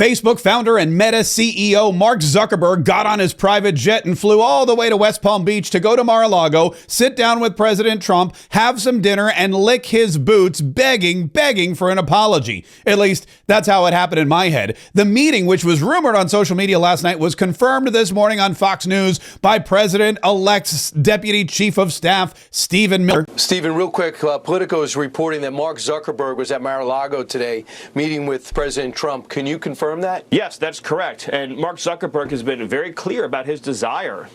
Facebook founder and Meta CEO Mark Zuckerberg got on his private jet and flew all the way to West Palm Beach to go to Mar-a-Lago, sit down with President Trump, have some dinner, and lick his boots, begging for an apology. At least, that's how it happened in my head. The meeting, which was rumored on social media last night, was confirmed this morning on Fox News by President-elect's Deputy Chief of Staff, Stephen Miller. Stephen, real quick, Politico is reporting that Mark Zuckerberg was at Mar-a-Lago today meeting with President Trump. Can you confirm that? Yes, that's correct. And Mark Zuckerberg has been very clear about his desire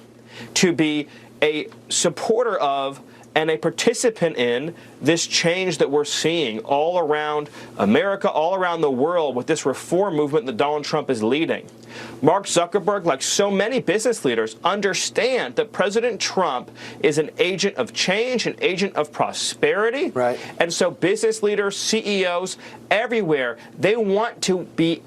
to be a supporter of and a participant in this change that we're seeing all around America, all around the world with this reform movement that Donald Trump is leading. Mark Zuckerberg, like so many business leaders, understand that President Trump is an agent of change, an agent of prosperity. Right. And so business leaders, CEOs, everywhere, they want to be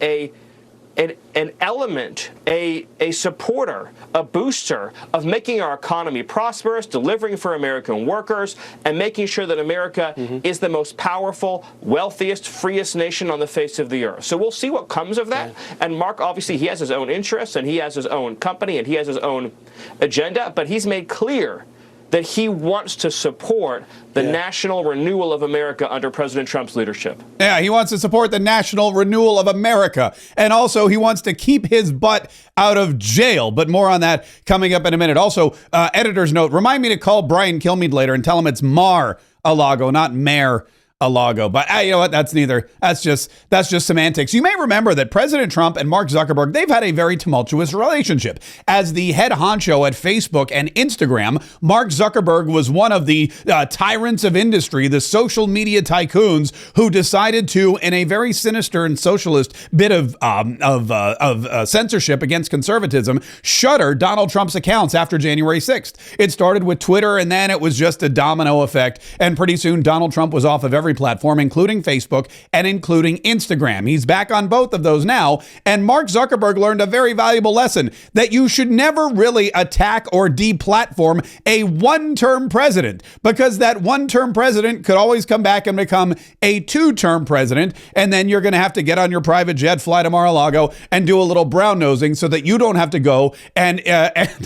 an element, a supporter, a booster of making our economy prosperous, delivering for American workers, and making sure that America is the most powerful, wealthiest, freest nation on the face of the earth. So we'll see what comes of that. And Mark, obviously, he has his own interests, and he has his own company, and he has his own agenda, but he's made clear that he wants to support the national renewal of America under President Trump's leadership. Yeah, he wants to support the national renewal of America. And also, he wants to keep his butt out of jail. But more on that coming up in a minute. Also, editor's note, remind me to call Brian Kilmeade later and tell him it's mar-a-lago, not mayor-a-lago. But you know what? That's just semantics. You may remember that President Trump and Mark Zuckerberg, they've had a very tumultuous relationship. As the head honcho at Facebook and Instagram, Mark Zuckerberg was one of the tyrants of industry, the social media tycoons who decided to, in a very sinister and socialist bit of censorship against conservatism, shutter Donald Trump's accounts after January 6th. It started with Twitter, and then it was just a domino effect. And pretty soon, Donald Trump was off of every platform, including Facebook and including Instagram. He's back on both of those now. And Mark Zuckerberg learned a very valuable lesson that you should never really attack or deplatform a one-term president, because that one-term president could always come back and become a two-term president. And then you're going to have to get on your private jet, fly to Mar-a-Lago, and do a little brown nosing so that you don't have to go and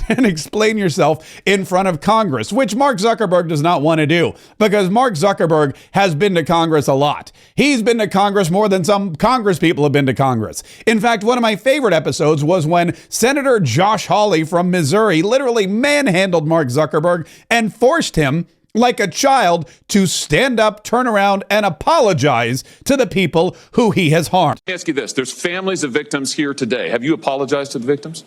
explain yourself in front of Congress, which Mark Zuckerberg does not want to do, because Mark Zuckerberg has been to Congress a lot. He's been to Congress more than some Congress people have been to Congress. In fact, one of my favorite episodes was when Senator Josh Hawley from Missouri literally manhandled Mark Zuckerberg and forced him, like a child, to stand up, turn around, and apologize to the people who he has harmed. Let me ask you this. There's families of victims here today. Have you apologized to the victims?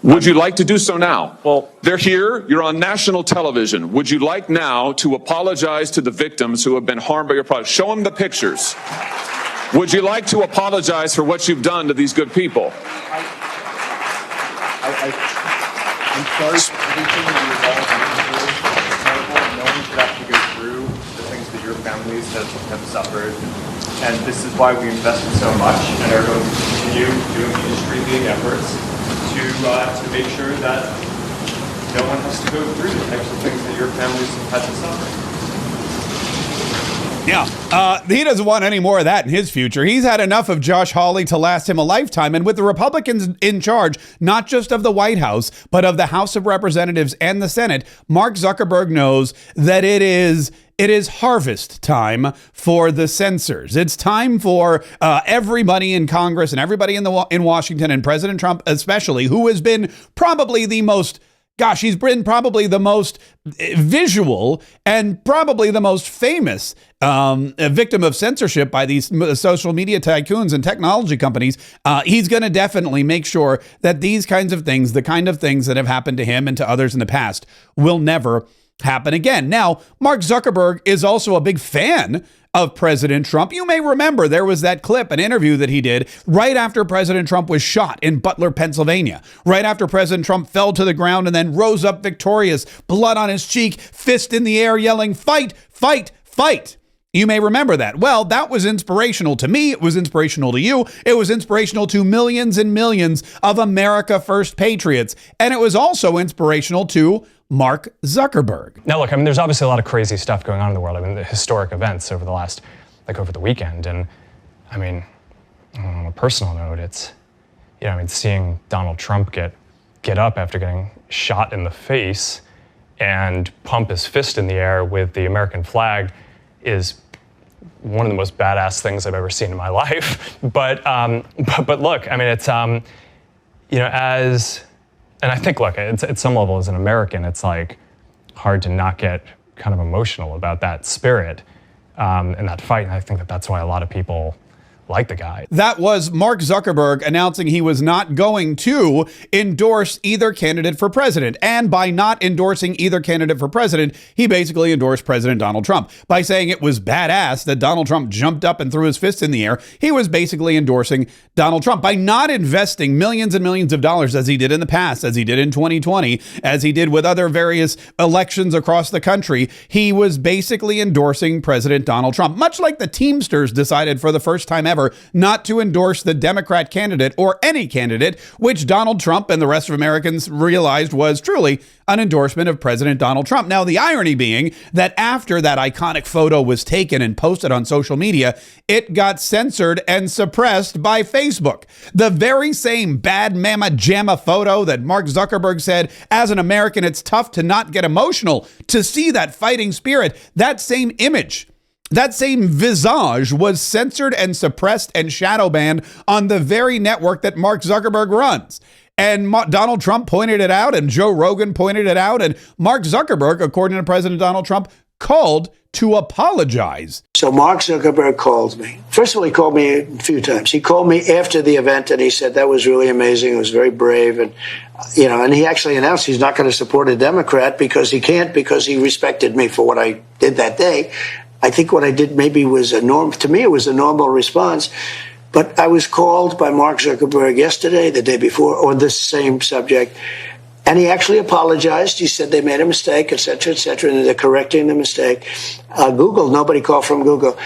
Would you like to do so now? Well, they're here. You're on national television. Would you like now to apologize to the victims who have been harmed by your product? Show them the pictures. Would you like to apologize for what you've done to these good people? I'm sorry for everything that you've all been through. No one should have to go through the things that your families have suffered. And this is why we invested so much and are going to continue doing industry-leading efforts to make sure that no one has to go through the types of things that your families have had to suffer. Yeah, he doesn't want any more of that in his future. He's had enough of Josh Hawley to last him a lifetime. And with the Republicans in charge, not just of the White House, but of the House of Representatives and the Senate, Mark Zuckerberg knows that it is harvest time for the censors. It's time for everybody in Congress and everybody in Washington, and President Trump especially, who has been probably the most he's been probably the most visual and probably the most famous victim of censorship by these social media tycoons and technology companies. He's going to definitely make sure that these kinds of things, the kind of things that have happened to him and to others in the past, will never happen again. Now, Mark Zuckerberg is also a big fan of President Trump. You may remember there was that clip, an interview that he did right after President Trump was shot in Butler, Pennsylvania, right after President Trump fell to the ground and then rose up victorious, blood on his cheek, fist in the air, yelling, "Fight, fight, fight." You may remember that. Well, that was inspirational to me. It was inspirational to you. It was inspirational to millions and millions of America First patriots. And it was also inspirational to Mark Zuckerberg. Now, look, I mean, there's obviously a lot of crazy stuff going on in the world. I mean, the historic events over the weekend. And I mean, a personal note, it's, I mean, seeing Donald Trump get up after getting shot in the face and pump his fist in the air with the American flag is one of the most badass things I've ever seen in my life. But look, I mean, it's, and I think, look, it's, at some level as an American, it's like hard to not get kind of emotional about that spirit and that fight. And I think that's why a lot of people like the guy. That was Mark Zuckerberg announcing he was not going to endorse either candidate for president. And by not endorsing either candidate for president, he basically endorsed President Donald Trump. By saying it was badass that Donald Trump jumped up and threw his fist in the air, he was basically endorsing Donald Trump. By not investing millions and millions of dollars as he did in the past, as he did in 2020, as he did with other various elections across the country, he was basically endorsing President Donald Trump. Much like the Teamsters decided for the first time ever not to endorse the Democrat candidate or any candidate, which Donald Trump and the rest of Americans realized was truly an endorsement of President Donald Trump. Now, the irony being that after that iconic photo was taken and posted on social media, it got censored and suppressed by Facebook. The very same bad mama jamma photo that Mark Zuckerberg said, as an American, it's tough to not get emotional to see that fighting spirit. That same image, that same visage was censored and suppressed and shadow banned on the very network that Mark Zuckerberg runs. And Donald Trump pointed it out, and Joe Rogan pointed it out, and Mark Zuckerberg, according to President Donald Trump, called to apologize. So Mark Zuckerberg called me. First of all, he called me a few times. He called me after the event, and he said that was really amazing. It was very brave. And, and he actually announced he's not going to support a Democrat because he can't, because he respected me for what I did that day. I think what I did maybe was to me, it was a normal response. But I was called by Mark Zuckerberg yesterday, the day before, on this same subject. And he actually apologized. He said they made a mistake, et cetera, and they're correcting the mistake. Google, nobody called from Google.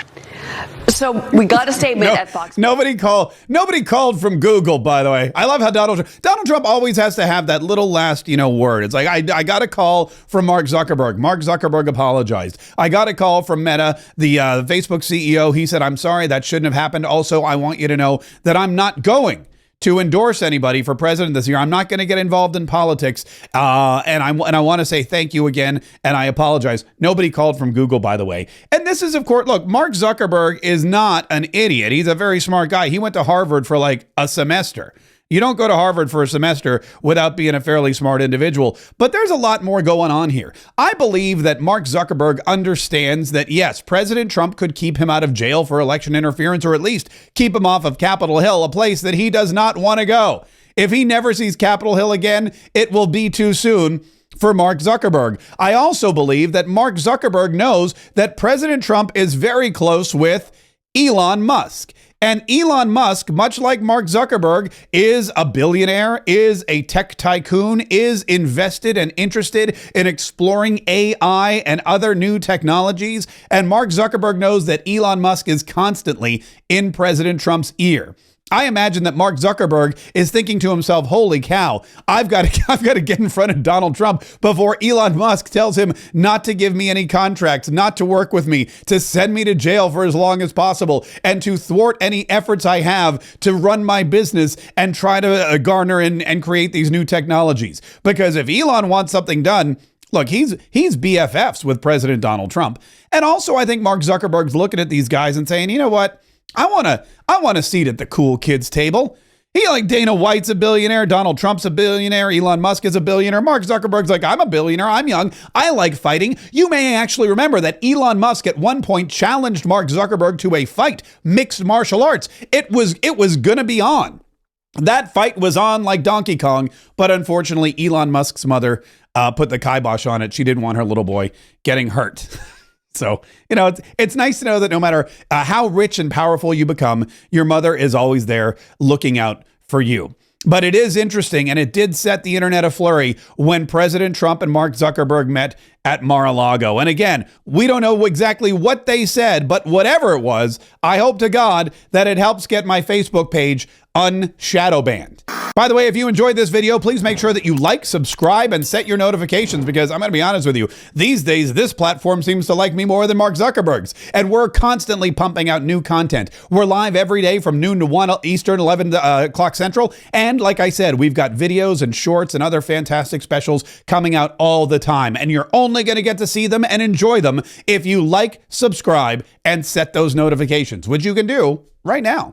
So we got a statement at Fox. Nobody called from Google, by the way. I love how Donald Trump always has to have that little last, word. It's like, I got a call from Mark Zuckerberg. Mark Zuckerberg apologized. I got a call from Meta, the Facebook CEO. He said, I'm sorry, that shouldn't have happened. Also, I want you to know that I'm not going to endorse anybody for president this year. I'm not going to get involved in politics. And I want to say thank you again. And I apologize. Nobody called from Google, by the way. And this is, of course, look, Mark Zuckerberg is not an idiot. He's a very smart guy. He went to Harvard for like a semester. You don't go to Harvard for a semester without being a fairly smart individual. But there's a lot more going on here. I believe that Mark Zuckerberg understands that, yes, President Trump could keep him out of jail for election interference, or at least keep him off of Capitol Hill, a place that he does not want to go. If he never sees Capitol Hill again, it will be too soon for Mark Zuckerberg. I also believe that Mark Zuckerberg knows that President Trump is very close with Elon Musk. And Elon Musk, much like Mark Zuckerberg, is a billionaire, is a tech tycoon, is invested and interested in exploring AI and other new technologies. And Mark Zuckerberg knows that Elon Musk is constantly in President Trump's ear. I imagine that Mark Zuckerberg is thinking to himself, holy cow, I've got to get in front of Donald Trump before Elon Musk tells him not to give me any contracts, not to work with me, to send me to jail for as long as possible, and to thwart any efforts I have to run my business and try to garner and create these new technologies. Because if Elon wants something done, look, he's BFFs with President Donald Trump. And also, I think Mark Zuckerberg's looking at these guys and saying, you know what? I want a seat at the cool kids table. Dana White's a billionaire. Donald Trump's a billionaire. Elon Musk is a billionaire. Mark Zuckerberg's like, I'm a billionaire. I'm young. I like fighting. You may actually remember that Elon Musk at one point challenged Mark Zuckerberg to a fight, mixed martial arts. It was going to be on. That fight was on like Donkey Kong, but unfortunately, Elon Musk's mother put the kibosh on it. She didn't want her little boy getting hurt. So, it's nice to know that no matter how rich and powerful you become, your mother is always there looking out for you. But it is interesting, and it did set the internet aflurry when President Trump and Mark Zuckerberg met at Mar-a-Lago. And again, we don't know exactly what they said, but whatever it was, I hope to God that it helps get my Facebook page unshadow banned. By the way, if you enjoyed this video, please make sure that you like, subscribe, and set your notifications, because I'm going to be honest with you, these days, this platform seems to like me more than Mark Zuckerberg's, and we're constantly pumping out new content. We're live every day from noon to 1 Eastern, 11 o'clock Central, and like I said, we've got videos and shorts and other fantastic specials coming out all the time, and you're only going to get to see them and enjoy them if you like, subscribe, and set those notifications, which you can do right now.